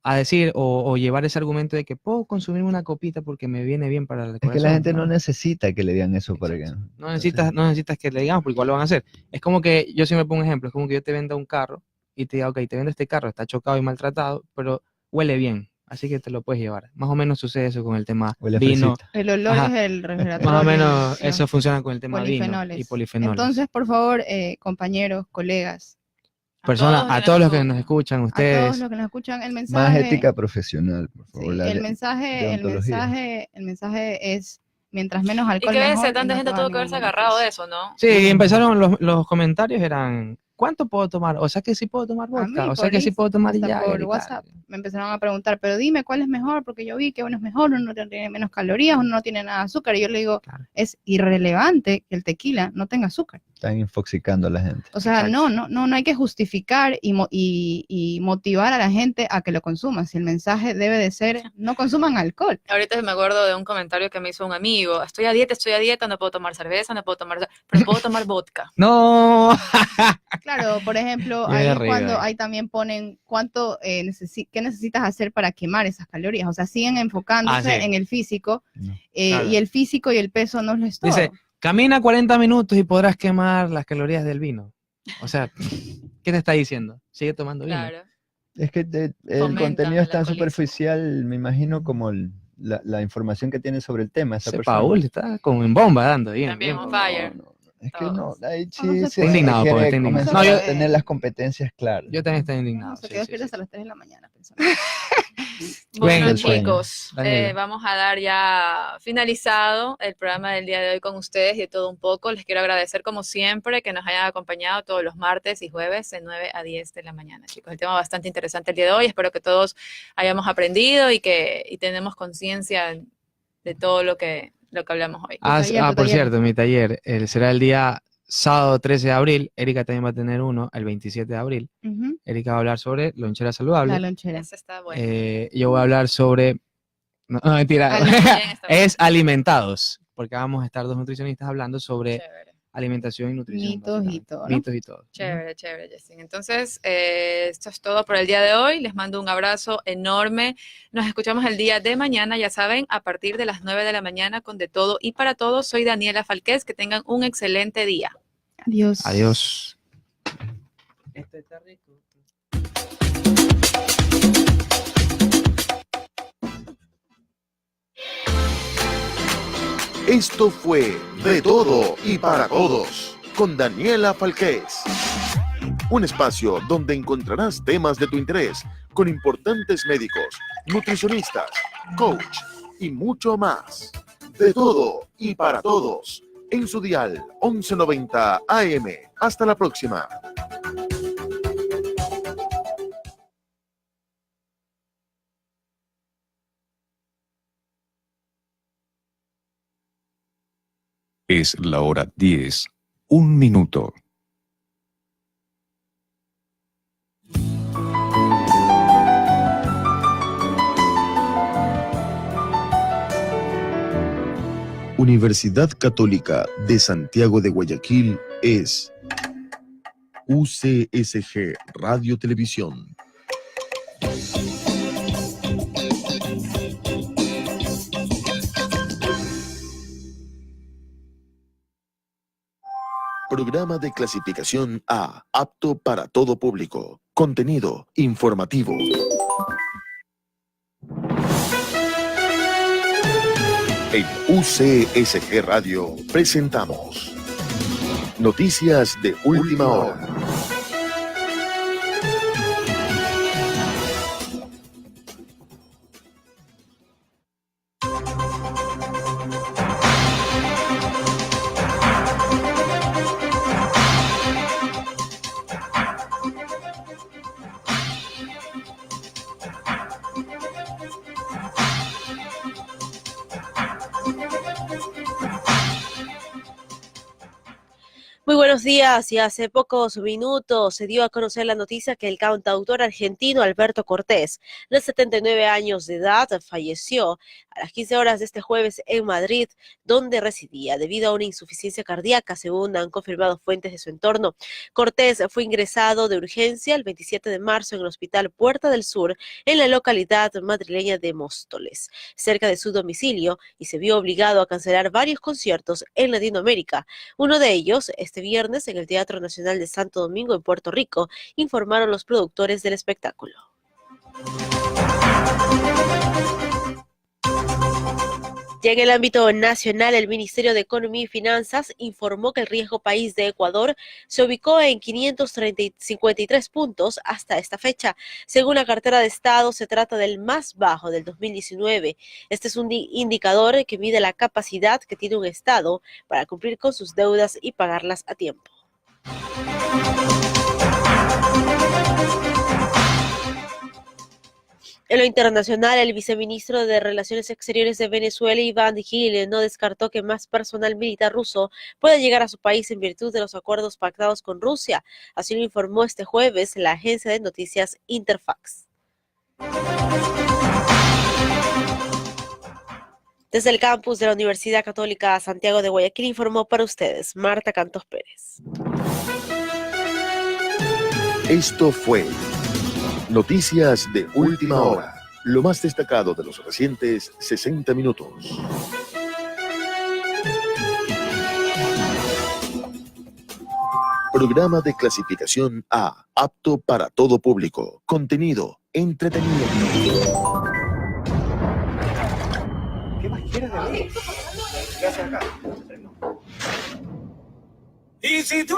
a decir o llevar ese argumento de que puedo consumir una copita porque me viene bien para el corazón. Es que la gente no necesita que le digan eso para que... No necesitas que le digamos porque igual lo van a hacer. Es como que, yo siempre pongo un ejemplo, es como que yo te venda un carro y te diga, ok, te vendo este carro, está chocado y maltratado, pero huele bien. Así que te lo puedes llevar. Más o menos sucede eso con el tema vino. El olor es el refrigerador. Más o menos eso funciona con el tema vino y polifenoles. Entonces, por favor, compañeros, colegas. A todos los que nos escuchan, ustedes. A todos los que nos escuchan, el mensaje. Más ética profesional, por favor. Sí, el mensaje es, mientras menos alcohol, Y que mejor, tanta y no gente te tuvo va que haberse ningún agarrado de eso, ¿no? Sí, empezaron los comentarios eran, ¿cuánto puedo tomar? O sea que sí puedo tomar vodka, o sea que sí puedo tomar hasta ya. por WhatsApp me empezaron a preguntar, pero dime cuál es mejor, porque yo vi que uno es mejor, uno tiene menos calorías, uno no tiene nada de azúcar, y yo le digo, es irrelevante que el tequila no tenga azúcar. Están infoxicando a la gente. O sea, no hay que justificar y motivar a la gente a que lo consuma. Si el mensaje debe de ser, no consuman alcohol. Ahorita me acuerdo de un comentario que me hizo un amigo. Estoy a dieta, no puedo tomar cerveza, pero puedo tomar vodka. No. Claro, por ejemplo, Yo ahí de es arriba. cuando ahí también ponen qué necesitas hacer para quemar esas calorías. O sea, siguen enfocándose sí. en el físico, Claro. y el físico y el peso no es todo. Dice, camina 40 minutos y podrás quemar las calorías del vino. O sea, ¿qué te está diciendo? Sigue tomando vino. Claro. Es que el Fomentan contenido es tan el alcoholismo. superficial, me imagino, como la información que tiene sobre el tema. Esa Ese persona. Paul está como en bomba dando bien. También bien. on fire. Es que no, ahí sí No se se puede. Indignado, requiere Paul, está indignado. comenzar No, yo- a tener las competencias claras. Yo también estoy indignado. Se sí, quedó sí, despierta sí. hasta las 3 de la mañana pensando. Bueno, Del sueño. chicos, Daniela. vamos a dar ya finalizado el programa del día de hoy con ustedes y de todo un poco. Les quiero agradecer, como siempre, que nos hayan acompañado todos los martes y jueves de 9 a 10 de la mañana, chicos. El tema bastante interesante el día de hoy. Espero que todos hayamos aprendido y tenemos conciencia de todo lo que hablamos hoy. Por cierto, mi taller será el día sábado 13 de abril. Erika también va a tener uno el 27 de abril. Ujú. Erika va a hablar sobre lonchera saludable. La lonchera. Ese está bueno. Yo voy a hablar sobre... No, mentira. Es alimentados. Porque vamos a estar dos nutricionistas hablando sobre alimentación y nutrición. Mitos y todo, ¿no? Mitos y todo. Chévere, chévere, Justin. Entonces, esto es todo por el día de hoy. Les mando un abrazo enorme. Nos escuchamos el día de mañana, ya saben, a partir de las 9 de la mañana con De Todo y Para Todos. Soy Daniela Falquez. Que tengan un excelente día. Adiós. Adiós. Esto fue De Todo y Para Todos con Daniela Falquez. Un espacio donde encontrarás temas de tu interés con importantes médicos, nutricionistas, coach y mucho más. De Todo y Para Todos en su dial 1190 AM. Hasta la próxima. Es la hora 10, 1 minuto. Universidad Católica de Santiago de Guayaquil es UCSG Radio Televisión. Programa de clasificación A, apto para todo público. Contenido informativo. En UCSG Radio presentamos Noticias de Última Hora. Muy buenos días, y hace pocos minutos se dio a conocer la noticia que el cantautor argentino Alberto Cortés, de 79 años de edad, falleció a las 15 horas de este jueves en Madrid, donde residía, debido a una insuficiencia cardíaca, según han confirmado fuentes de su entorno. Cortés fue ingresado de urgencia el 27 de marzo en el Hospital Puerta del Sur, en la localidad madrileña de Móstoles, cerca de su domicilio, y se vio obligado a cancelar varios conciertos en Latinoamérica. Uno de ellos, este viernes, en el Teatro Nacional de Santo Domingo, en Puerto Rico, informaron los productores del espectáculo. Ya en el ámbito nacional, el Ministerio de Economía y Finanzas informó que el riesgo país de Ecuador se ubicó en 553 puntos hasta esta fecha. Según la cartera de Estado, se trata del más bajo del 2019. Este es un indicador que mide la capacidad que tiene un Estado para cumplir con sus deudas y pagarlas a tiempo. En lo internacional, el viceministro de Relaciones Exteriores de Venezuela, Iván Gil, no descartó que más personal militar ruso pueda llegar a su país en virtud de los acuerdos pactados con Rusia. Así lo informó este jueves la agencia de noticias Interfax. Desde el campus de la Universidad Católica Santiago de Guayaquil informó para ustedes Marta Cantos Pérez. Esto fue Noticias de Última Hora, lo más destacado de los recientes 60 minutos. Programa de clasificación A, apto para todo público. Contenido, entretenimiento. ¿Qué más quieres de mí? ¿Qué haces acá? Y si tú